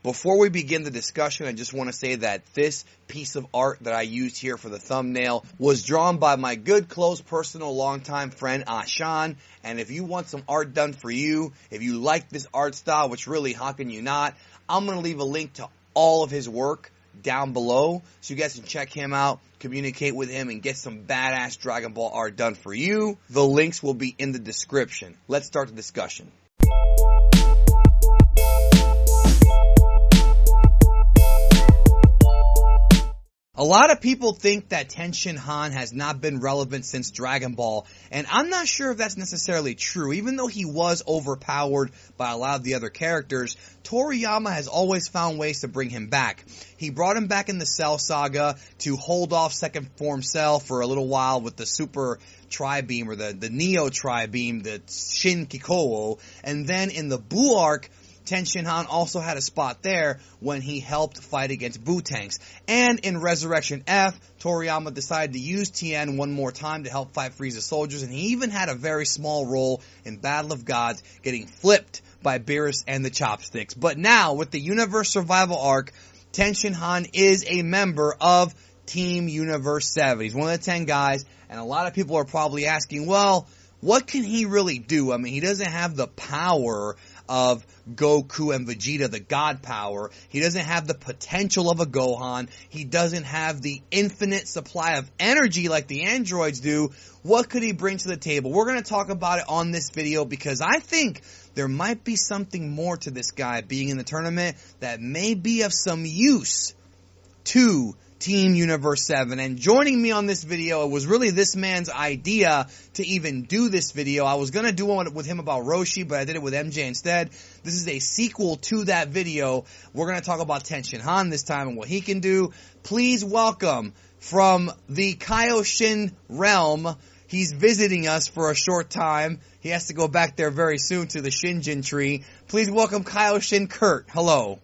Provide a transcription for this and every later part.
Before we begin the discussion, I just want to say that this piece of art that I used here for the thumbnail was drawn by my good, close, personal, longtime friend, Aashan. And if you want some art done for you, if you like this art style, which really, how can you not? I'm going to leave a link to all of his work down below so you guys can check him out, communicate with him, and get some badass Dragon Ball art done for you. The links will be in the description. Let's start the discussion. A lot of people think that Tien Han has not been relevant since Dragon Ball, and I'm not sure if that's necessarily true. Even though he was overpowered by a lot of the other characters, Toriyama has always found ways to bring him back. He brought him back in the Cell Saga to hold off Second Form Cell for a little while with the Super Tri-Beam, or the Neo Tri-Beam, the Shin Kikouo, and then in the Buu arc, Tien Han also had a spot there when he helped fight against Buu-Tanks. And in Resurrection F, Toriyama decided to use Tien one more time to help fight Frieza's soldiers, and he even had a very small role in Battle of Gods, getting flipped by Beerus and the Chopsticks. But now, with the Universe Survival arc, Tien Han is a member of Team Universe 7. He's one of the 10 guys, and a lot of people are probably asking, well, what can he really do? I mean, he doesn't have the power of Goku and Vegeta, the God power. He doesn't have the potential of a Gohan. He doesn't have the infinite supply of energy like the androids do. What could he bring to the table? We're going to talk about it on this video because I think there might be something more to this guy being in the tournament that may be of some use to Team Universe 7. And joining me on this video, it was really this man's idea to even do this video. I was going to do one with him about Roshi, but I did it with MJ instead. This is a sequel to that video. We're going to talk about Tien Han this time and what he can do. Please welcome, from the Kaioshin realm, he's visiting us for a short time. He has to go back there very soon to the Shinjin tree. Please welcome Kaioshin Kurt. Hello.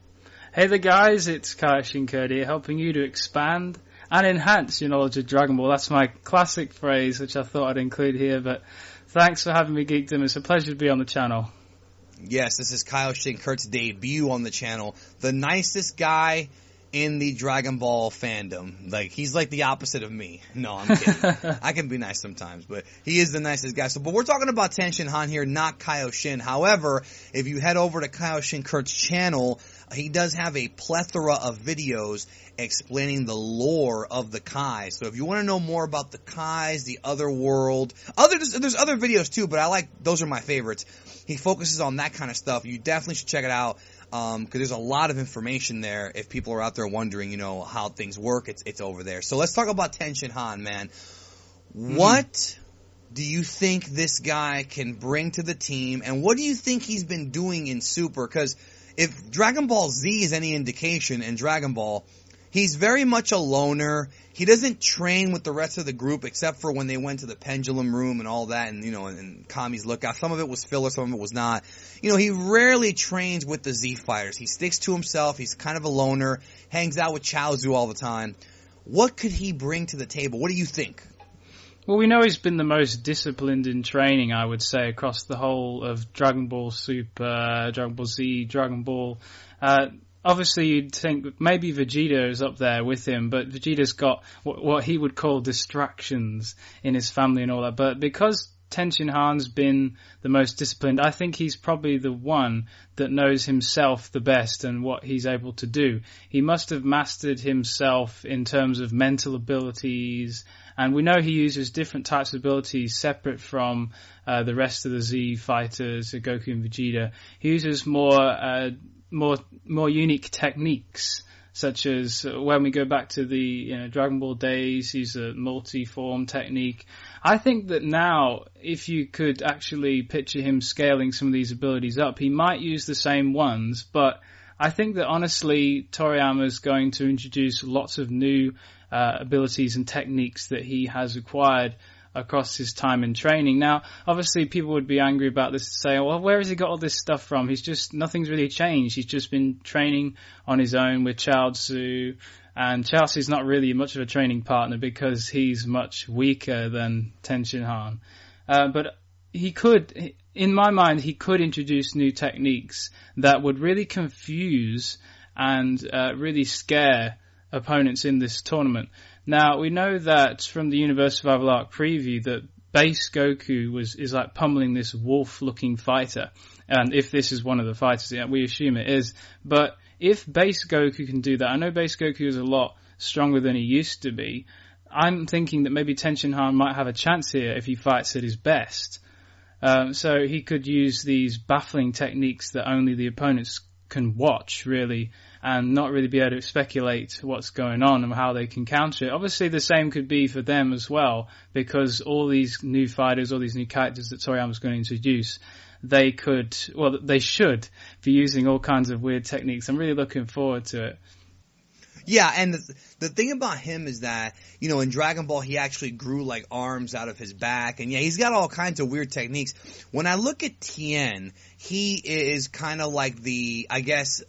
Hey there guys, it's Aashan here, helping you to expand and enhance your knowledge of Dragon Ball. That's my classic phrase, which I thought I'd include here, but thanks for having me, Geekdom. It's a pleasure to be on the channel. Yes, this is Kaioshin Kurt's debut on the channel. The nicest guy in the Dragon Ball fandom. Like, he's like the opposite of me. No, I'm kidding. I can be nice sometimes, but he is the nicest guy. So, but we're talking about Tien Han here, not Kaioshin. However, if you head over to Kaioshin Kurt's channel, he does have a plethora of videos explaining the lore of the Kai. So if you want to know more about the Kais, the other world, there's other videos too, but those are my favorites. He focuses on that kind of stuff. You definitely should check it out. Cause there's a lot of information there. If people are out there wondering, how things work, it's over there. So let's talk about Tien Han, man. What do you think this guy can bring to the team? And what do you think he's been doing in Super? Cause if Dragon Ball Z is any indication in Dragon Ball, he's very much a loner. He doesn't train with the rest of the group except for when they went to the pendulum room and all that, and and Kami's lookout. Some of it was filler, some of it was not. He rarely trains with the Z fighters. He sticks to himself. He's kind of a loner, hangs out with Chaozu all the time. What could he bring to the table? What do you think? Well, we know he's been the most disciplined in training, I would say, across the whole of Dragon Ball Super, Dragon Ball Z, Dragon Ball. Obviously, you'd think maybe Vegeta is up there with him, but Vegeta's got what he would call distractions in his family and all that. But because Tien Han's been the most disciplined, I think he's probably the one that knows himself the best and what he's able to do. He must have mastered himself in terms of mental abilities, and we know he uses different types of abilities separate from the rest of the Z fighters, Goku and Vegeta. He uses more unique techniques, such as when we go back to the Dragon Ball days, he's a multi-form technique. I think that now, if you could actually picture him scaling some of these abilities up, he might use the same ones, but I think that honestly, Toriyama is going to introduce lots of new abilities and techniques that he has acquired across his time in training. Now, obviously, people would be angry about this, to say, well, where has he got all this stuff from? Nothing's really changed. He's just been training on his own with Chaozu, and Chaozu's not really much of a training partner because he's much weaker than Tien Han. But he could, in my mind, he could introduce new techniques that would really confuse and really scare opponents in this tournament. Now, we know that from the Universe Survival Arc preview that base Goku is like pummeling this wolf-looking fighter. And if this is one of the fighters, yeah, we assume it is. But if base Goku can do that, I know base Goku is a lot stronger than he used to be. I'm thinking that maybe Tenshin Han might have a chance here if he fights at his best. So he could use these baffling techniques that only the opponents can watch, really, and not really be able to speculate what's going on and how they can counter it. Obviously, the same could be for them as well, because all these new fighters, all these new characters that Toriyama's going to introduce, they should be using all kinds of weird techniques. I'm really looking forward to it. Yeah, and the thing about him is that, you know, in Dragon Ball, he actually grew, like, arms out of his back. And, yeah, he's got all kinds of weird techniques. When I look at Tien, he is kind of like I guess,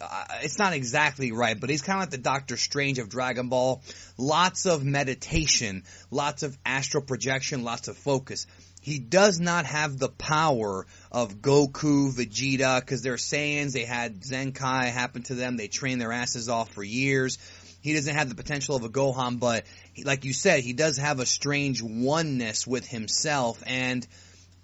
it's not exactly right, but he's kind of like the Doctor Strange of Dragon Ball. Lots of meditation, lots of astral projection, lots of focus. He does not have the power of Goku, Vegeta, because they're Saiyans. They had Zenkai happen to them. They trained their asses off for years. He doesn't have the potential of a Gohan, but like you said, he does have a strange oneness with himself. And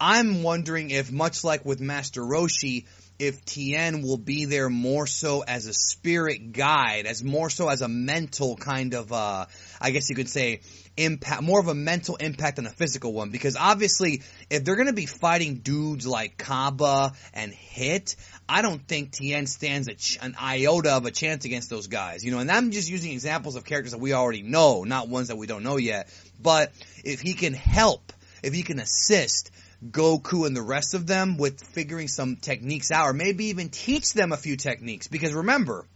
I'm wondering if, much like with Master Roshi, if Tien will be there more so as a spirit guide, more so as a mental kind of, I guess you could say, impact, more of a mental impact than a physical one. Because obviously, if they're going to be fighting dudes like Kaba and Hit, I don't think Tien stands an iota of a chance against those guys. You know, and I'm just using examples of characters that we already know, not ones that we don't know yet. But if he can help, if he can assist Goku and the rest of them with figuring some techniques out, or maybe even teach them a few techniques. Because remember,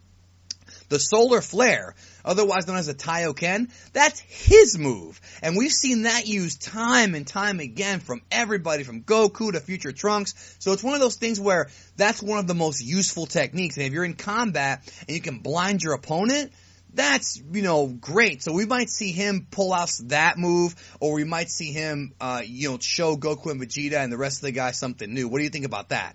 the solar flare, otherwise known as a Taioken, that's his move. And we've seen that used time and time again from everybody, from Goku to future Trunks. So it's one of those things where that's one of the most useful techniques. And if you're in combat and you can blind your opponent, that's, you know, great. So we might see him pull out that move, or we might see him, show Goku and Vegeta and the rest of the guys something new. What do you think about that?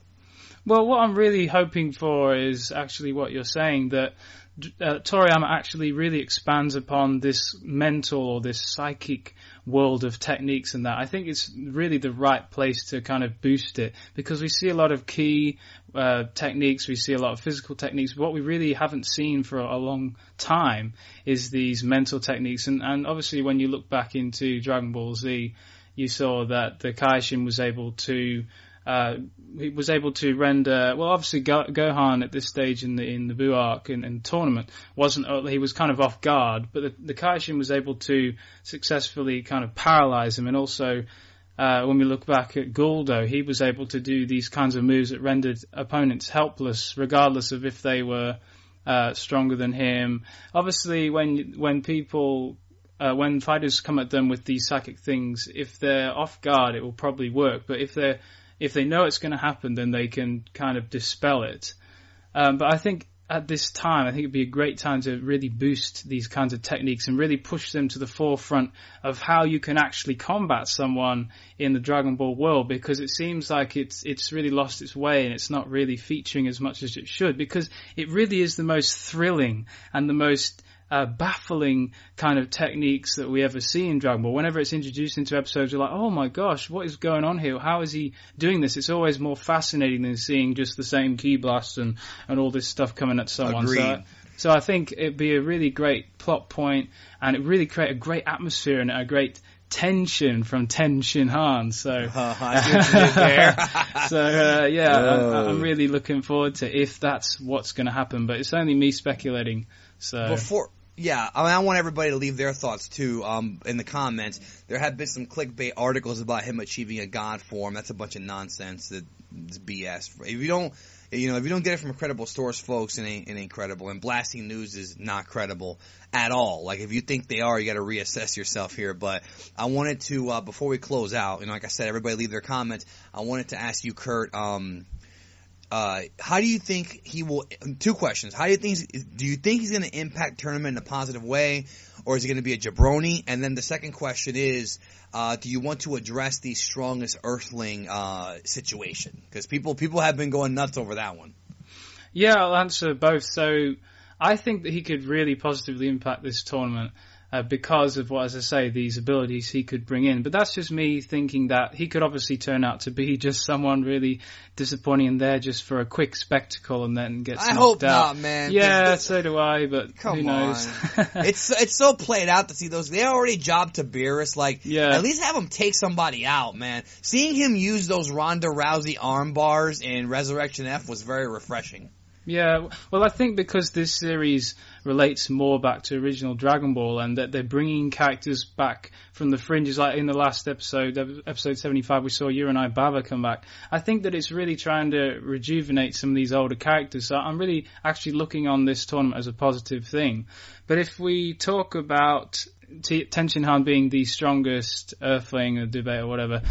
Well, what I'm really hoping for is actually what you're saying, that Toriyama actually really expands upon this mental or this psychic world of techniques and that. I think it's really the right place to kind of boost it, because we see a lot of key techniques, we see a lot of physical techniques. What we really haven't seen for a long time is these mental techniques. And obviously when you look back into Dragon Ball Z, you saw that the Kaishin was able to render, well, obviously Gohan at this stage in the Buu arc in tournament he was kind of off guard, but the Kaishin was able to successfully kind of paralyze him. And also, when we look back at Guldo, he was able to do these kinds of moves that rendered opponents helpless, regardless of if they were stronger than him. Obviously, when fighters come at them with these psychic things, if they're off guard, it will probably work. But if they know it's going to happen, then they can kind of dispel it. But I think at this time, I think it'd be a great time to really boost these kinds of techniques and really push them to the forefront of how you can actually combat someone in the Dragon Ball world, because it seems like it's really lost its way and it's not really featuring as much as it should, because it really is the most thrilling and the most baffling kind of techniques that we ever see in Dragon Ball. Whenever it's introduced into episodes, you're like, oh my gosh, what is going on here? How is he doing this? It's always more fascinating than seeing just the same ki blast and all this stuff coming at someone. So I think it'd be a really great plot point, and it really create a great atmosphere and a great tension from Tenshin Han. So, I see what you did there. I'm really looking forward to if that's what's going to happen, but it's only me speculating. So I want everybody to leave their thoughts too in the comments. There have been some clickbait articles about him achieving a god form. That's a bunch of nonsense. It's BS. If you don't get it from a credible source, folks, it ain't credible. And blasting news is not credible at all. Like, if you think they are, you got to reassess yourself here. But I wanted to, before we close out, like I said, everybody leave their comments. I wanted to ask you, Kurt, how do you think he will? Two questions. Do you think he's going to impact tournament in a positive way, or is he going to be a jabroni? And then the second question is, do you want to address the strongest Earthling situation? Because people have been going nuts over that one. Yeah, I'll answer both. So I think that he could really positively impact this tournament because of what, as I say, these abilities he could bring in. But that's just me thinking that he could obviously turn out to be just someone really disappointing in there just for a quick spectacle and then get knocked out. I hope not, man. Yeah, so do I, but who knows? It's so played out to see those. They already jobbed Tiberius. Like, at least have him take somebody out, man. Seeing him use those Ronda Rousey arm bars in Resurrection F was very refreshing. Yeah, well, I think because this series relates more back to original Dragon Ball and that they're bringing characters back from the fringes, like in the last episode, episode 75, we saw Urirai Baba come back. I think that it's really trying to rejuvenate some of these older characters, so I'm really actually looking on this tournament as a positive thing. But if we talk about Tenshin Han being the strongest Earthling or debate or whatever,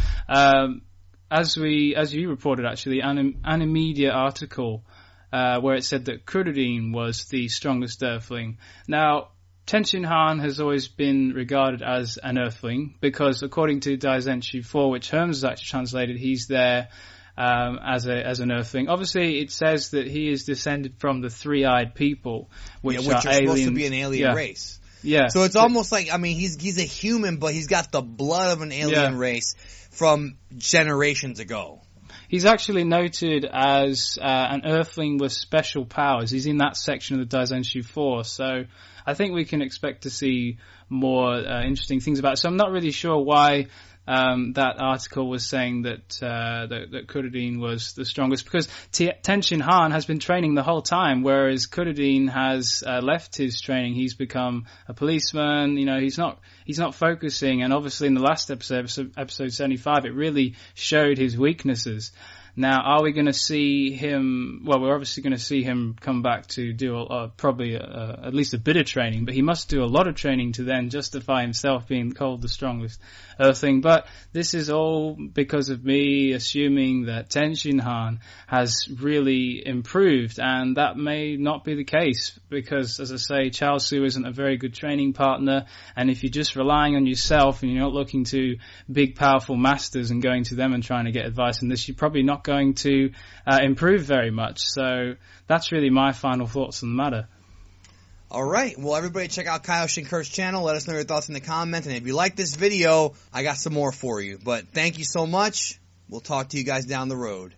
as you reported actually, an immediate article where it said that Krillin was the strongest Earthling. Now, Tenshin Han has always been regarded as an Earthling because, according to Daizenshu 4, which Hermes has actually translated, he's there as an Earthling. Obviously, it says that he is descended from the three-eyed people, which are supposed to be an alien race. Yeah. So it's almost like, I mean, he's a human, but he's got the blood of an alien race from generations ago. He's actually noted as an Earthling with special powers. He's in that section of the Daizenshu 4, so I think we can expect to see more interesting things about it. So I'm not really sure why that article was saying that Krillin was the strongest, because Tenshin Han has been training the whole time, whereas Krillin has left his training. He's become a policeman. You know, he's not focusing. And obviously, in the last episode 75, it really showed his weaknesses. Now, are we going to see him? Well, we're obviously going to see him come back to do probably at least a bit of training, but he must do a lot of training to then justify himself being called the strongest Earthling. But this is all because of me assuming that Tenshin Han has really improved, and that may not be the case because, as I say, Chaozu isn't a very good training partner, and if you're just relying on yourself and you're not looking to big, powerful masters and going to them and trying to get advice on this, you're probably not going to improve very much. So that's really my final thoughts on the matter. All right. Well, everybody check out Kyle Shinkur's channel. Let us know your thoughts in the comments. And if you like this video, I got some more for you. But thank you so much. We'll talk to you guys down the road.